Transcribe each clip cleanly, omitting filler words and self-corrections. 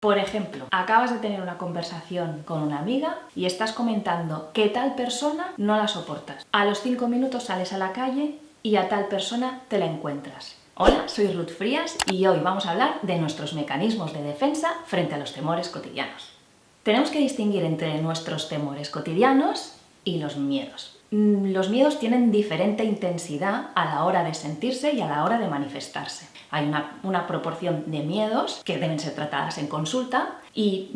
Por ejemplo, acabas de tener una conversación con una amiga y estás comentando que tal persona no la soportas. A los 5 minutos sales a la calle y a tal persona te la encuentras. Hola, soy Ruth Frías y hoy vamos a hablar de nuestros mecanismos de defensa frente a los temores cotidianos. Tenemos que distinguir entre nuestros temores cotidianos y los miedos. Los miedos tienen diferente intensidad a la hora de sentirse y a la hora de manifestarse. Hay una proporción de miedos que deben ser tratadas en consulta y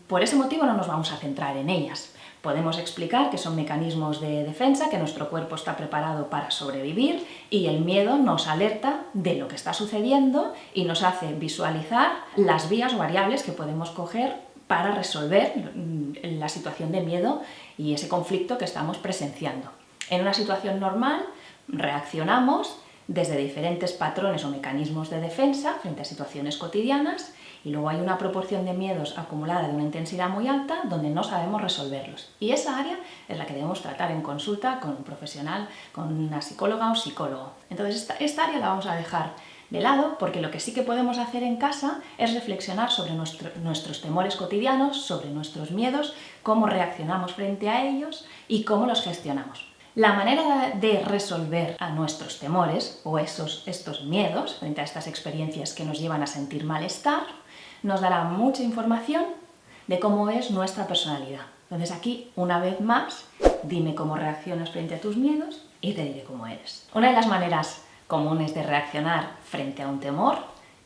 por ese motivo no nos vamos a centrar en ellas. Podemos explicar que son mecanismos de defensa, que nuestro cuerpo está preparado para sobrevivir y el miedo nos alerta de lo que está sucediendo y nos hace visualizar las vías o variables que podemos coger para resolver la situación de miedo y ese conflicto que estamos presenciando. En una situación normal reaccionamos desde diferentes patrones o mecanismos de defensa frente a situaciones cotidianas y luego hay una proporción de miedos acumulada de una intensidad muy alta donde no sabemos resolverlos. Y esa área es la que debemos tratar en consulta con un profesional, con una psicóloga o psicólogo. Entonces esta área la vamos a dejar de lado porque lo que sí que podemos hacer en casa es reflexionar sobre nuestros temores cotidianos, sobre nuestros miedos, cómo reaccionamos frente a ellos y cómo los gestionamos. La manera de resolver a nuestros temores o estos miedos frente a estas experiencias que nos llevan a sentir malestar nos dará mucha información de cómo es nuestra personalidad. Entonces aquí, una vez más, dime cómo reaccionas frente a tus miedos y te diré cómo eres. Una de las maneras comunes de reaccionar frente a un temor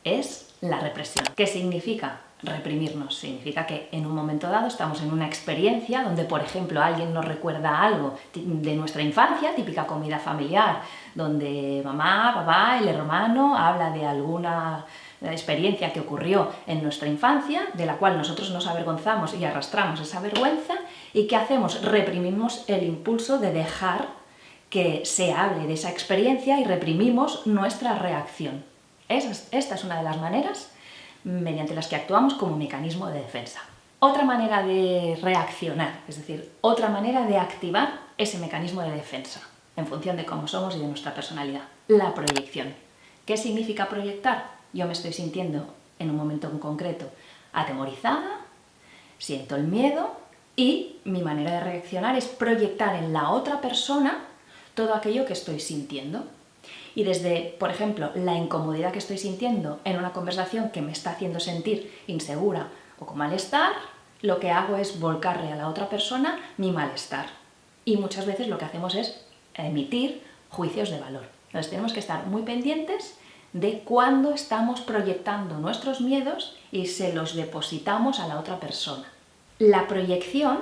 es la represión. ¿Qué significa reprimirnos? Significa que en un momento dado estamos en una experiencia donde, por ejemplo, alguien nos recuerda algo de nuestra infancia, típica comida familiar, donde mamá, papá, el hermano habla de alguna experiencia que ocurrió en nuestra infancia, de la cual nosotros nos avergonzamos y arrastramos esa vergüenza, y ¿qué hacemos? Reprimimos el impulso de dejar que se hable de esa experiencia y reprimimos nuestra reacción. Esta es una de las maneras mediante las que actuamos como mecanismo de defensa. Otra manera de reaccionar, es decir, otra manera de activar ese mecanismo de defensa en función de cómo somos y de nuestra personalidad, la proyección. ¿Qué significa proyectar? Yo me estoy sintiendo en un momento en concreto atemorizada, siento el miedo y mi manera de reaccionar es proyectar en la otra persona todo aquello que estoy sintiendo. Y desde, por ejemplo, la incomodidad que estoy sintiendo en una conversación que me está haciendo sentir insegura o con malestar, lo que hago es volcarle a la otra persona mi malestar. Y muchas veces lo que hacemos es emitir juicios de valor. Entonces tenemos que estar muy pendientes de cuándo estamos proyectando nuestros miedos y se los depositamos a la otra persona. La proyección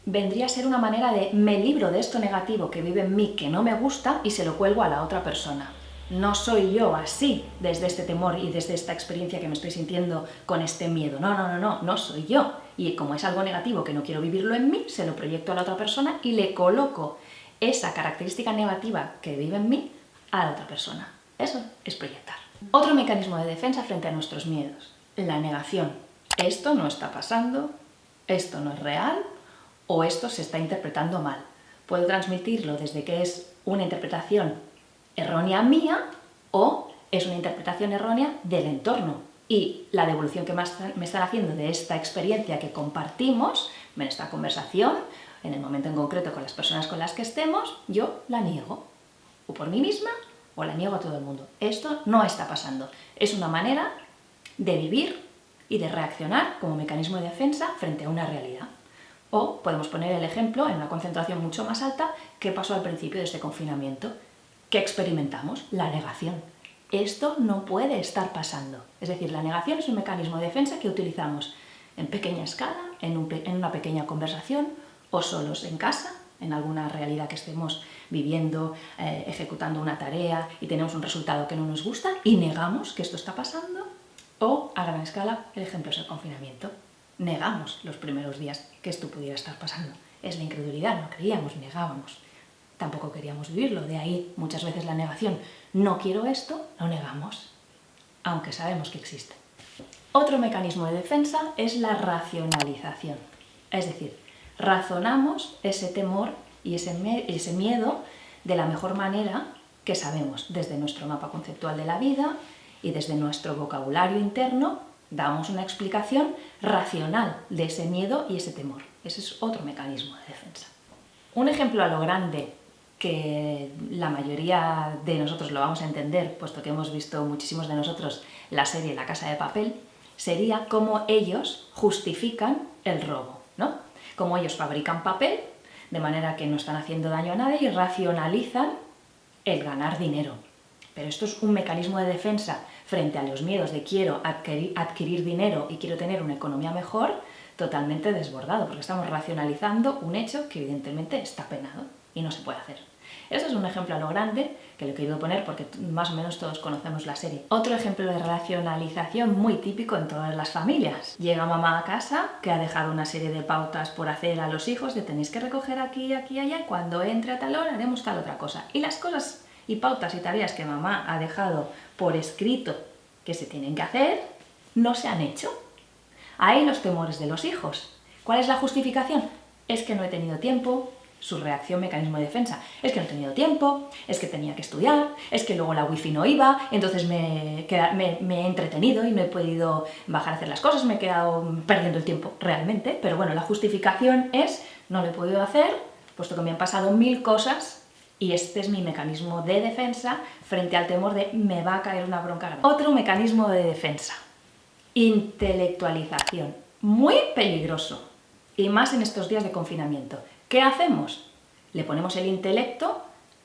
vendría a ser una manera de me libro de esto negativo que vive en mí, que no me gusta, y se lo cuelgo a la otra persona. No soy yo así desde este temor y desde esta experiencia que me estoy sintiendo con este miedo. No soy yo. Y como es algo negativo que no quiero vivirlo en mí, se lo proyecto a la otra persona y le coloco esa característica negativa que vive en mí a la otra persona. Eso es proyectar. Otro mecanismo de defensa frente a nuestros miedos, la negación. Esto no está pasando, esto no es real, o esto se está interpretando mal. Puedo transmitirlo desde que es una interpretación errónea mía o es una interpretación errónea del entorno. Y la devolución que me están haciendo de esta experiencia que compartimos en esta conversación, en el momento en concreto con las personas con las que estemos, yo la niego. O por mí misma o la niego a todo el mundo. Esto no está pasando. Es una manera de vivir y de reaccionar como mecanismo de defensa frente a una realidad. O podemos poner el ejemplo en una concentración mucho más alta, ¿qué pasó al principio de este confinamiento? ¿Qué experimentamos? La negación. Esto no puede estar pasando. Es decir, la negación es un mecanismo de defensa que utilizamos en pequeña escala, en una pequeña conversación, o solos en casa, en alguna realidad que estemos viviendo, ejecutando una tarea y tenemos un resultado que no nos gusta y negamos que esto está pasando. O a gran escala, el ejemplo es el confinamiento. Negamos los primeros días que esto pudiera estar pasando. Es la incredulidad, no creíamos, negábamos. Tampoco queríamos vivirlo, de ahí muchas veces la negación. No quiero esto, lo negamos, aunque sabemos que existe. Otro mecanismo de defensa es la racionalización. Es decir, razonamos ese temor y ese miedo de la mejor manera que sabemos, desde nuestro mapa conceptual de la vida y desde nuestro vocabulario interno, Damos una explicación racional de ese miedo y ese temor. Ese es otro mecanismo de defensa. Un ejemplo a lo grande que la mayoría de nosotros lo vamos a entender, puesto que hemos visto muchísimos de nosotros la serie La Casa de Papel, sería cómo ellos justifican el robo, ¿no? Cómo ellos fabrican papel, de manera que no están haciendo daño a nadie y racionalizan el ganar dinero. Pero esto es un mecanismo de defensa frente a los miedos de quiero adquirir dinero y quiero tener una economía mejor, totalmente desbordado, porque estamos racionalizando un hecho que evidentemente está penado y no se puede hacer. Esto es un ejemplo a lo grande que lo he querido poner porque más o menos todos conocemos la serie. Otro ejemplo de racionalización muy típico en todas las familias. Llega mamá a casa que ha dejado una serie de pautas por hacer a los hijos de tenéis que recoger aquí, aquí, allá y cuando entre a tal hora haremos tal otra cosa. Y las cosas y pautas y tareas que mamá ha dejado por escrito que se tienen que hacer no se han hecho. Ahí los temores de los hijos. ¿Cuál es la justificación? Es que no he tenido tiempo. Su reacción, mecanismo de defensa, es que no he tenido tiempo, es que tenía que estudiar, es que luego la wifi no iba, entonces me he entretenido y no he podido bajar a hacer las cosas, me he quedado perdiendo el tiempo realmente, pero bueno, la justificación es no lo he podido hacer, puesto que me han pasado 1000 cosas y este es mi mecanismo de defensa frente al temor de me va a caer una bronca grande. Otro mecanismo de defensa, intelectualización, muy peligroso y más en estos días de confinamiento. ¿Qué hacemos? Le ponemos el intelecto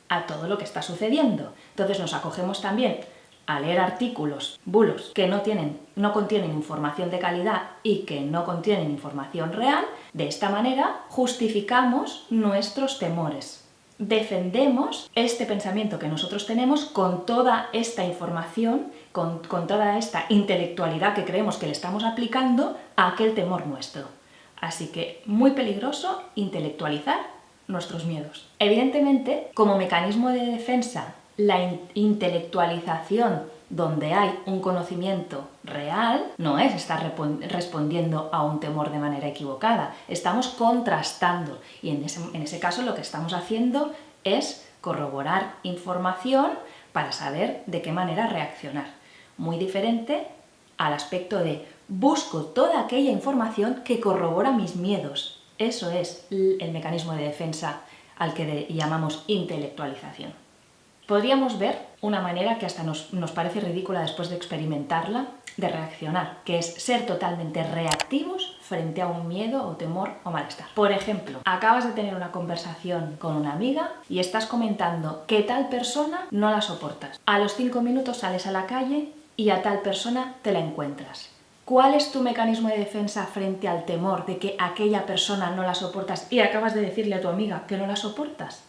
a todo lo que está sucediendo. Entonces nos acogemos también a leer artículos, bulos, que no contienen información de calidad y que no contienen información real. De esta manera justificamos nuestros temores. Defendemos este pensamiento que nosotros tenemos con toda esta información, con toda esta intelectualidad que creemos que le estamos aplicando a aquel temor nuestro. Así que muy peligroso intelectualizar nuestros miedos. Evidentemente, como mecanismo de defensa, la intelectualización donde hay un conocimiento real no es estar respondiendo a un temor de manera equivocada. Estamos contrastando y en ese caso lo que estamos haciendo es corroborar información para saber de qué manera reaccionar. Muy diferente al aspecto de busco toda aquella información que corrobora mis miedos. Eso es el mecanismo de defensa al que llamamos intelectualización. Podríamos ver una manera que hasta nos parece ridícula después de experimentarla, de reaccionar, que es ser totalmente reactivos frente a un miedo o temor o malestar. Por ejemplo, acabas de tener una conversación con una amiga y estás comentando que tal persona no la soportas. A los 5 minutos sales a la calle y a tal persona te la encuentras. ¿Cuál es tu mecanismo de defensa frente al temor de que aquella persona no la soportas y acabas de decirle a tu amiga que no la soportas?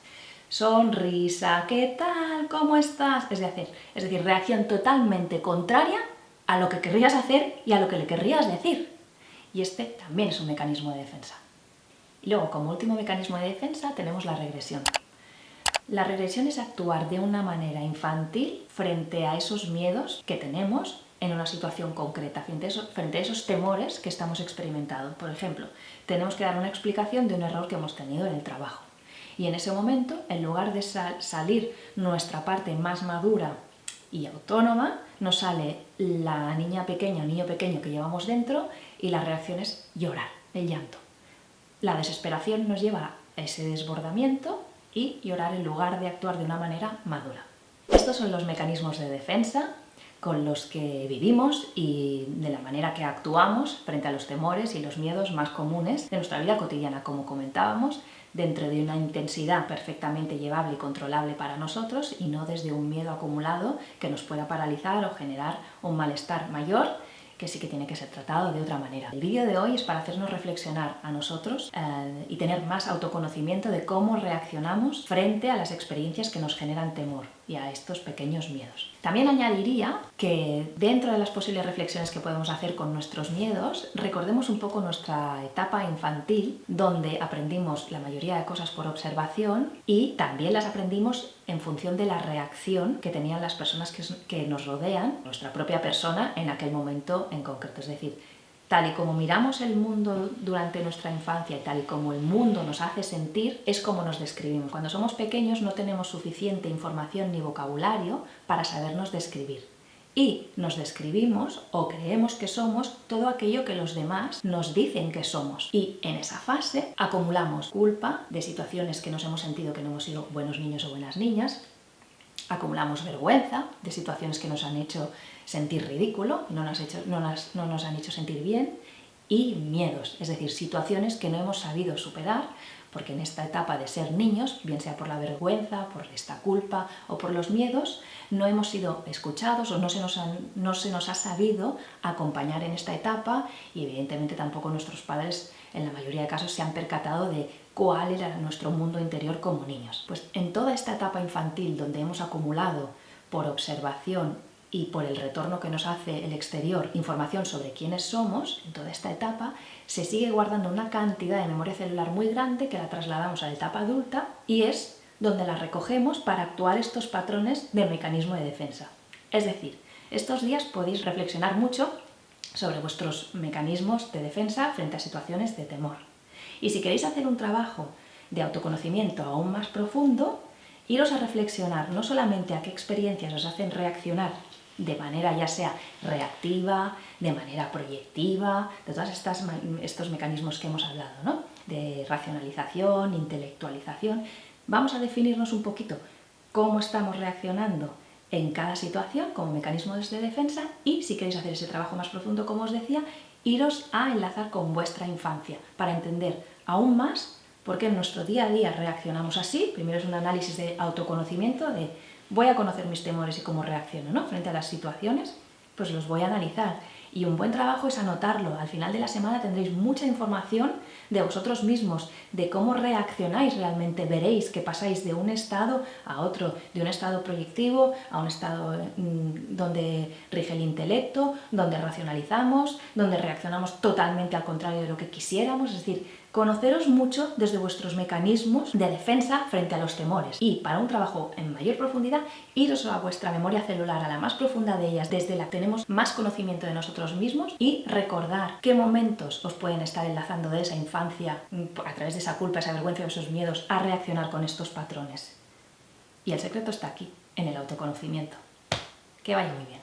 Sonrisa, ¿qué tal? ¿Cómo estás? Es decir, reacción totalmente contraria a lo que querrías hacer y a lo que le querrías decir. Y este también es un mecanismo de defensa. Y luego, como último mecanismo de defensa, tenemos la regresión. La regresión es actuar de una manera infantil frente a esos miedos que tenemos en una situación concreta, frente a esos temores que estamos experimentando. Por ejemplo, tenemos que dar una explicación de un error que hemos tenido en el trabajo. Y en ese momento, en lugar de salir nuestra parte más madura y autónoma, nos sale la niña pequeña o niño pequeño que llevamos dentro y la reacción es llorar, el llanto. La desesperación nos lleva a ese desbordamiento y llorar en lugar de actuar de una manera madura. Estos son los mecanismos de defensa con los que vivimos y de la manera que actuamos frente a los temores y los miedos más comunes de nuestra vida cotidiana, como comentábamos, dentro de una intensidad perfectamente llevable y controlable para nosotros y no desde un miedo acumulado que nos pueda paralizar o generar un malestar mayor que sí que tiene que ser tratado de otra manera. El vídeo de hoy es para hacernos reflexionar a nosotros y tener más autoconocimiento de cómo reaccionamos frente a las experiencias que nos generan temor y a estos pequeños miedos. También añadiría que dentro de las posibles reflexiones que podemos hacer con nuestros miedos, recordemos un poco nuestra etapa infantil, donde aprendimos la mayoría de cosas por observación y también las aprendimos en función de la reacción que tenían las personas que nos rodean, nuestra propia persona en aquel momento en concreto. Es decir, tal y como miramos el mundo durante nuestra infancia y tal y como el mundo nos hace sentir, es como nos describimos. Cuando somos pequeños no tenemos suficiente información ni vocabulario para sabernos describir. y nos describimos o creemos que somos todo aquello que los demás nos dicen que somos. Y en esa fase acumulamos culpa de situaciones que nos hemos sentido que no hemos sido buenos niños o buenas niñas, acumulamos vergüenza de situaciones que nos han hecho sentir ridículo y no nos han hecho sentir bien, y miedos, es decir, situaciones que no hemos sabido superar porque en esta etapa de ser niños, bien sea por la vergüenza, por esta culpa o por los miedos, no hemos sido escuchados o no se nos ha sabido acompañar en esta etapa, y evidentemente tampoco nuestros padres en la mayoría de casos se han percatado de cuál era nuestro mundo interior como niños. Pues en toda esta etapa infantil donde hemos acumulado por observación y por el retorno que nos hace el exterior información sobre quiénes somos, en toda esta etapa se sigue guardando una cantidad de memoria celular muy grande que la trasladamos a la etapa adulta, y es donde la recogemos para actuar estos patrones de mecanismo de defensa. Es decir, estos días podéis reflexionar mucho sobre vuestros mecanismos de defensa frente a situaciones de temor. Y si queréis hacer un trabajo de autoconocimiento aún más profundo, iros a reflexionar no solamente a qué experiencias os hacen reaccionar de manera ya sea reactiva, de manera proyectiva, de todos estos mecanismos que hemos hablado, ¿no? De racionalización, intelectualización. Vamos a definirnos un poquito cómo estamos reaccionando en cada situación como mecanismos de defensa, y si queréis hacer ese trabajo más profundo, como os decía, iros a enlazar con vuestra infancia para entender aún más por qué en nuestro día a día reaccionamos así. Primero es un análisis de autoconocimiento, de voy a conocer mis temores y cómo reacciono, ¿no? Frente a las situaciones, pues los voy a analizar. Y un buen trabajo es anotarlo. Al final de la semana tendréis mucha información de vosotros mismos, de cómo reaccionáis realmente. Veréis que pasáis de un estado a otro, de un estado proyectivo a un estado donde rige el intelecto, donde racionalizamos, donde reaccionamos totalmente al contrario de lo que quisiéramos. Es decir, conoceros mucho desde vuestros mecanismos de defensa frente a los temores. Y para un trabajo en mayor profundidad, iros a vuestra memoria celular, a la más profunda de ellas, desde la que tenemos más conocimiento de nosotros mismos, y recordar qué momentos os pueden estar enlazando de esa infancia, a través de esa culpa, esa vergüenza, esos miedos, a reaccionar con estos patrones. Y el secreto está aquí, en el autoconocimiento. Que vaya muy bien.